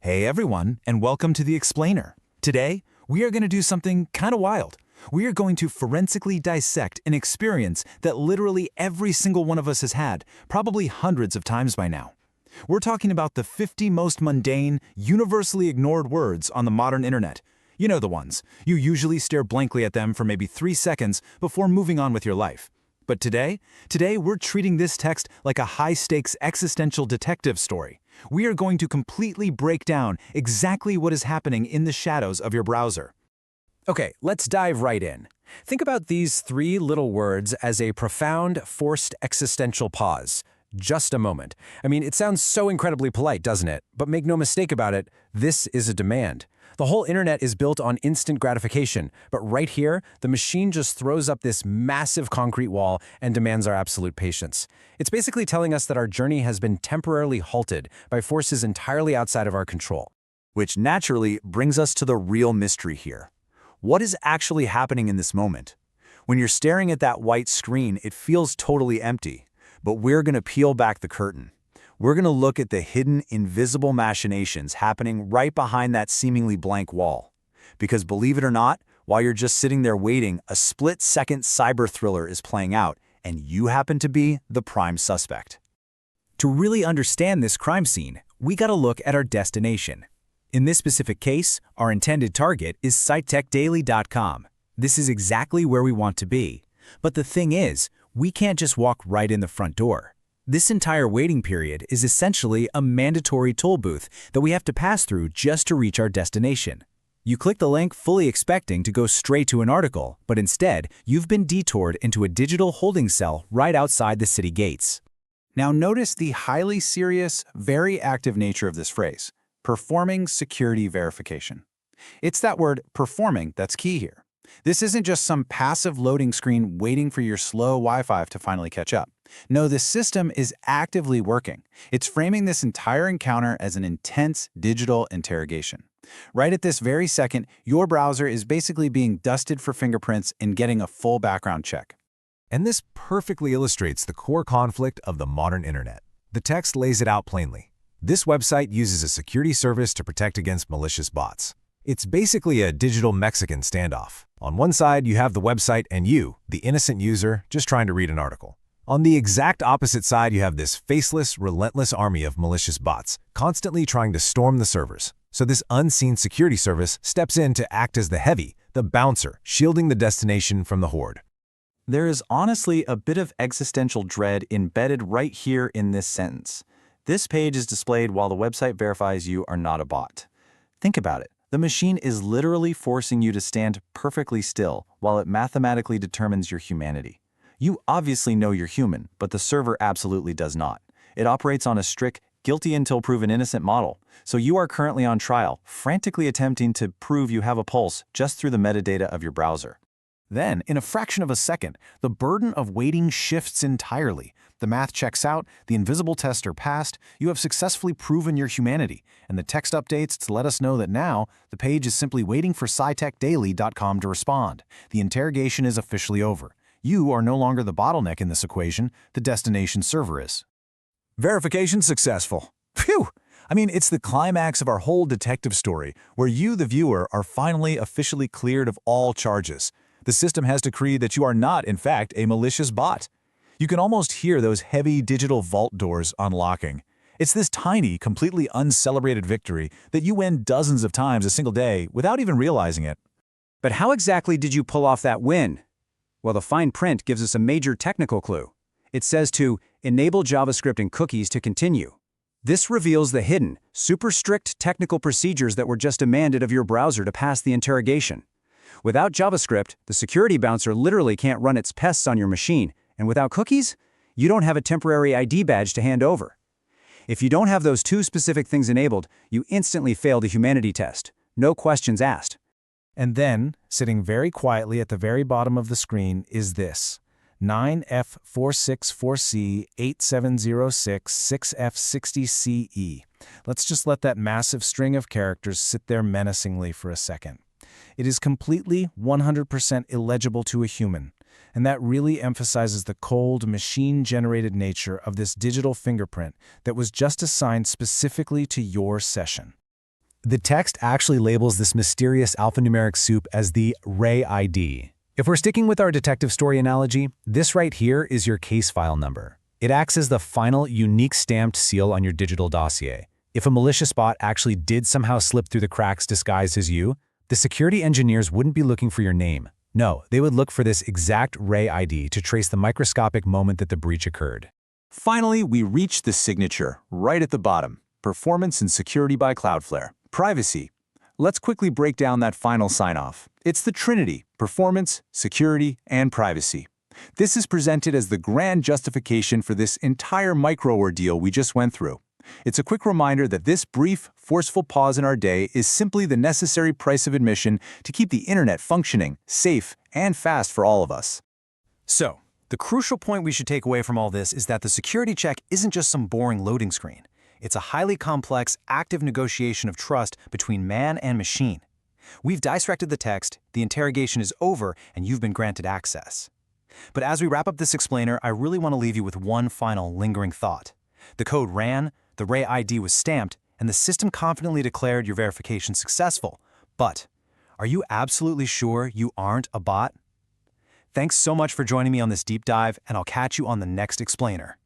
Hey everyone, and welcome to The Explainer. Today, we are going to do something kind of wild. We are going to forensically dissect an experience that literally every single one of us has had, probably hundreds of times by now. We're talking about the 50 most mundane, universally ignored words on the modern internet. You know the ones. You usually stare blankly at them for maybe 3 seconds before moving on with your life. But today we're treating this text like a high-stakes existential detective story. We are going to completely break down exactly what is happening in the shadows of your browser. Okay, let's dive right in. Think about these 3 little words as a profound, forced existential pause. Just a moment. I mean, it sounds so incredibly polite, doesn't it? But make no mistake about it, this is a demand. The whole internet is built on instant gratification, but right here, the machine just throws up this massive concrete wall and demands our absolute patience. It's basically telling us that our journey has been temporarily halted by forces entirely outside of our control. Which naturally brings us to the real mystery here. What is actually happening in this moment? When you're staring at that white screen, it feels totally empty. But we're going to peel back the curtain. We're going to look at the hidden, invisible machinations happening right behind that seemingly blank wall. Because believe it or not, while you're just sitting there waiting, a split-second cyber thriller is playing out, and you happen to be the prime suspect. To really understand this crime scene, we gotta look at our destination. In this specific case, our intended target is SciTechDaily.com. This is exactly where we want to be. But the thing is, we can't just walk right in the front door. This entire waiting period is essentially a mandatory toll booth that we have to pass through just to reach our destination. You click the link fully expecting to go straight to an article, but instead, you've been detoured into a digital holding cell right outside the city gates. Now notice the highly serious, very active nature of this phrase, performing security verification. It's that word performing that's key here. This isn't just some passive loading screen waiting for your slow Wi-Fi to finally catch up. No, this system is actively working. It's framing this entire encounter as an intense digital interrogation. Right at this very second, your browser is basically being dusted for fingerprints and getting a full background check. And this perfectly illustrates the core conflict of the modern internet. The text lays it out plainly. This website uses a security service to protect against malicious bots. It's basically a digital Mexican standoff. On one side, you have the website and you, the innocent user, just trying to read an article. On the exact opposite side, you have this faceless, relentless army of malicious bots, constantly trying to storm the servers. So this unseen security service steps in to act as the heavy, the bouncer, shielding the destination from the horde. There is honestly a bit of existential dread embedded right here in this sentence. This page is displayed while the website verifies you are not a bot. Think about it. The machine is literally forcing you to stand perfectly still while it mathematically determines your humanity. You obviously know you're human, but the server absolutely does not. It operates on a strict, guilty until proven innocent model, so you are currently on trial, frantically attempting to prove you have a pulse just through the metadata of your browser. Then, in a fraction of a second, the burden of waiting shifts entirely. The math checks out, the invisible tests are passed, you have successfully proven your humanity, and the text updates to let us know that now the page is simply waiting for SciTechDaily.com to respond. The interrogation is officially over. You are no longer the bottleneck in this equation, the destination server is. Verification successful. Phew! I mean, it's the climax of our whole detective story, where you, the viewer, are finally officially cleared of all charges. The system has decreed that you are not, in fact, a malicious bot. You can almost hear those heavy digital vault doors unlocking. It's this tiny, completely uncelebrated victory that you win dozens of times a single day without even realizing it. But how exactly did you pull off that win? Well, the fine print gives us a major technical clue. It says to enable JavaScript and cookies to continue. This reveals the hidden, super strict technical procedures that were just demanded of your browser to pass the interrogation. Without JavaScript, the security bouncer literally can't run its pests on your machine, and without cookies, you don't have a temporary ID badge to hand over. If you don't have those 2 specific things enabled, you instantly fail the humanity test. No questions asked. And then, sitting very quietly at the very bottom of the screen is this: 9F464C8706-6F60CE. Let's just let that massive string of characters sit there menacingly for a second. It is completely 100% illegible to a human, and that really emphasizes the cold, machine-generated nature of this digital fingerprint that was just assigned specifically to your session. The text actually labels this mysterious alphanumeric soup as the Ray ID. If we're sticking with our detective story analogy, this right here is your case file number. It acts as the final, unique stamped seal on your digital dossier. If a malicious bot actually did somehow slip through the cracks disguised as you, the security engineers wouldn't be looking for your name. No, they would look for this exact Ray ID to trace the microscopic moment that the breach occurred. Finally, we reach the signature, right at the bottom. Performance and security by Cloudflare. Privacy. Let's quickly break down that final sign-off. It's the Trinity: performance, security, and privacy. This is presented as the grand justification for this entire micro-ordeal we just went through. It's a quick reminder that this brief, forceful pause in our day is simply the necessary price of admission to keep the internet functioning, safe, and fast for all of us. So, the crucial point we should take away from all this is that the security check isn't just some boring loading screen. It's a highly complex, active negotiation of trust between man and machine. We've dissected the text, the interrogation is over, and you've been granted access. But as we wrap up this explainer, I really want to leave you with one final lingering thought. The code ran, the Ray ID was stamped, and the system confidently declared your verification successful. But are you absolutely sure you aren't a bot? Thanks so much for joining me on this deep dive, and I'll catch you on the next explainer.